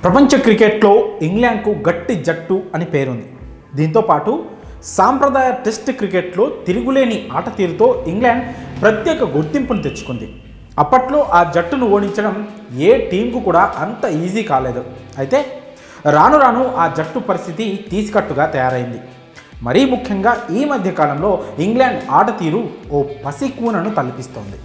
ప్రపంచ క్రికెట్లో ఇంగ్లాండ్కు గట్టి జట్టు అని పేరుంది. దీంతో పాటు సాంప్రదాయ టెస్ట్ క్రికెట్లో తిరుగులేని ఆట తీరుతో ఇంగ్లాండ్ ప్రత్యేక గుర్తింపును తెచ్చుకుంది. అప్పట్లో ఆ జట్టును ఓడించడం ఏ టీంకు కూడా అంత ఈజీ కాలేదు. అయితే రాను రాను ఆ జట్టు పరిస్థితి తీసికట్టుగా తయారైంది. మరీ ముఖ్యంగా ఈ మధ్యకాలంలో ఇంగ్లాండ్ ఆట తీరు ఓ పసికూనను తలపిస్తోంది.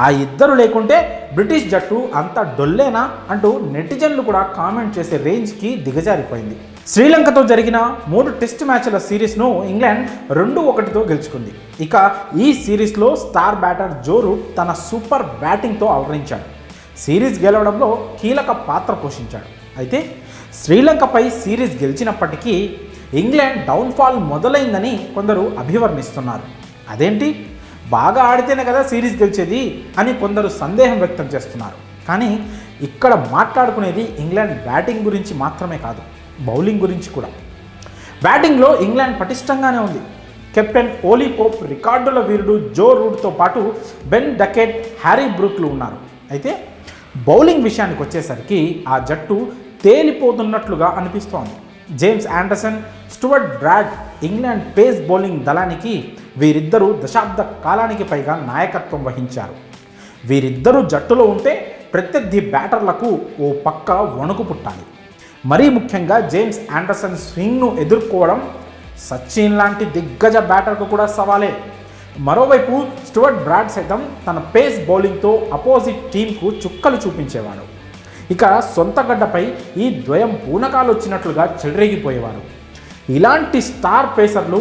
ఆ ఇద్దరు లేకుంటే బ్రిటిష్ జట్టు అంత డొల్లేనా అంటూ నెటిజన్లు కూడా కామెంట్ చేసే రేంజ్కి దిగజారిపోయింది. శ్రీలంకతో జరిగిన 3 టెస్ట్ మ్యాచ్ల సిరీస్ను ఇంగ్లాండ్ 2-1తో గెలుచుకుంది. ఇక ఈ సిరీస్లో స్టార్ బ్యాటర్ జో రూట్ తన సూపర్ బ్యాటింగ్తో అలరించాడు. సిరీస్ గెలవడంలో కీలక పాత్ర పోషించాడు. అయితే శ్రీలంకపై సిరీస్ గెలిచినప్పటికీ ఇంగ్లాండ్ డౌన్ఫాల్ మొదలైందని కొందరు అభివర్ణిస్తున్నారు. అదేంటి, బాగా ఆడితేనే కదా సిరీస్ గెలిచేది అని కొందరు సందేహం వ్యక్తం చేస్తున్నారు. కానీ ఇక్కడ మాట్లాడుకునేది ఇంగ్లాండ్ బ్యాటింగ్ గురించి మాత్రమే కాదు, బౌలింగ్ గురించి కూడా. బ్యాటింగ్లో ఇంగ్లాండ్ పటిష్టంగానే ఉంది. కెప్టెన్ ఓలీ పోప్, రికార్డుల వీరుడు జో రూట్తో పాటు బెన్ డకెట్, హ్యారీ బ్రూక్లు ఉన్నారు. అయితే బౌలింగ్ విషయానికి వచ్చేసరికి ఆ జట్టు తేలిపోతున్నట్లుగా అనిపిస్తోంది. James Anderson, Stuart Broad England pace bowling దళానికి వీరిద్దరూ దశాబ్ద కాలానికి పైగా నాయకత్వం వహించారు. వీరిద్దరూ జట్టులో ఉంటే ప్రత్యర్థి బ్యాటర్లకు ఓ పక్క వణుకు పుట్టాలి. మరీ ముఖ్యంగా జేమ్స్ ఆండర్సన్ స్వింగ్ను ఎదుర్కోవడం సచిన్ లాంటి దిగ్గజ బ్యాటర్కు కూడా సవాలే. మరోవైపు స్టూవర్ట్ బ్రాడ్ సైతం తన పేస్ బౌలింగ్తో అపోజిట్ టీంకు చుక్కలు చూపించేవాడు. ఇక సొంత గడ్డపై ఈ ద్వయం పూనకాలు వచ్చినట్లుగా చెలరేగిపోయేవారు. ఇలాంటి స్టార్ పేసర్లు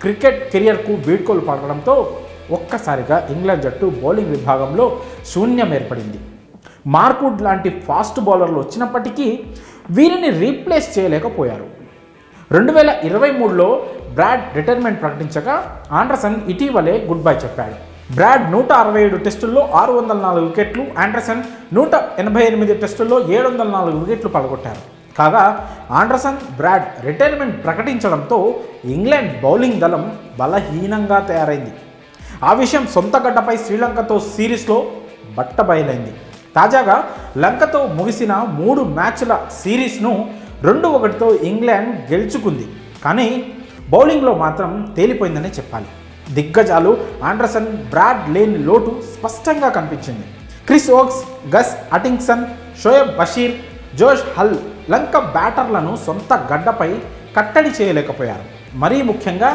క్రికెట్ కెరియర్కు వీడ్కోలు పడడంతో ఒక్కసారిగా ఇంగ్లాండ్ జట్టు బౌలింగ్ విభాగంలో శూన్యం ఏర్పడింది. మార్క్వుడ్ లాంటి ఫాస్ట్ బౌలర్లు వచ్చినప్పటికీ వీరిని రీప్లేస్ చేయలేకపోయారు. 2023లో బ్రాడ్ రిటైర్మెంట్ ప్రకటించగా ఆండర్సన్ ఇటీవలే గుడ్ బై చెప్పాడు. బ్రాడ్ 167 టెస్టుల్లో 604 వికెట్లు, ఆండర్సన్ 188 టెస్టుల్లో 704 వికెట్లు పడగొట్టారు. కాగా ఆండర్సన్, బ్రాడ్ రిటైర్మెంట్ ప్రకటించడంతో ఇంగ్లాండ్ బౌలింగ్ దళం బలహీనంగా తయారైంది. ఆ విషయం సొంత గడ్డపై శ్రీలంకతో సిరీస్లో బట్టబయలైంది. తాజాగా లంకతో ముగిసిన 3 మ్యాచ్ల సిరీస్ను 2-1తో ఇంగ్లాండ్ గెలుచుకుంది. కానీ బౌలింగ్లో మాత్రం తేలిపోయిందనే చెప్పాలి. దిగ్గజాలు ఆండర్సన్, బ్రాడ్ లేని లోటు స్పష్టంగా కనిపించింది. క్రిస్ వోక్స్, గస్ అటింగ్సన్, షోయబ్ బషీర్, జోష్ హల్ లంక బ్యాటర్లను సొంత గడ్డపై కట్టడి చేయలేకపోయారు. మరీ ముఖ్యంగా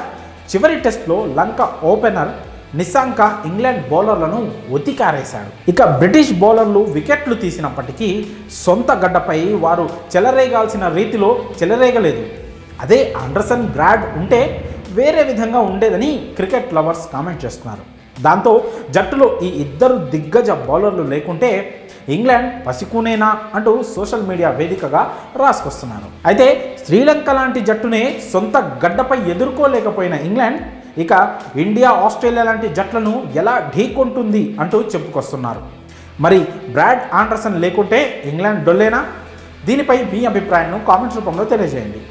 చివరి టెస్ట్లో లంక ఓపెనర్ నిశాంక ఇంగ్లాండ్ బౌలర్లను ఒతికారేశాడు. ఇక బ్రిటిష్ బౌలర్లు వికెట్లు తీసినప్పటికీ సొంత గడ్డపై వారు చెలరేగాల్సిన రీతిలో చెలరేగలేదు. అదే ఆండర్సన్, బ్రాడ్ ఉంటే వేరే విధంగా ఉండేదని క్రికెట్ లవర్స్ కామెంట్ చేస్తున్నారు. దాంతో జట్టులో ఈ ఇద్దరు దిగ్గజ బౌలర్లు లేకుంటే ఇంగ్లాండ్ పసికూనేనా అంటూ సోషల్ మీడియా వేదికగా రాసుకొస్తున్నారు. అయితే శ్రీలంక లాంటి జట్టునే సొంత గడ్డపై ఎదుర్కోలేకపోయిన ఇంగ్లాండ్ ఇక ఇండియా, ఆస్ట్రేలియా లాంటి జట్లను ఎలా ఢీకొంటుంది అంటూ చెప్పుకొస్తున్నారు. మరి బ్రాడ్, ఆండర్సన్ లేకుంటే ఇంగ్లాండ్ డొల్లేనా? దీనిపై మీ అభిప్రాయాన్ని కామెంట్స్ రూపంలో తెలియజేయండి.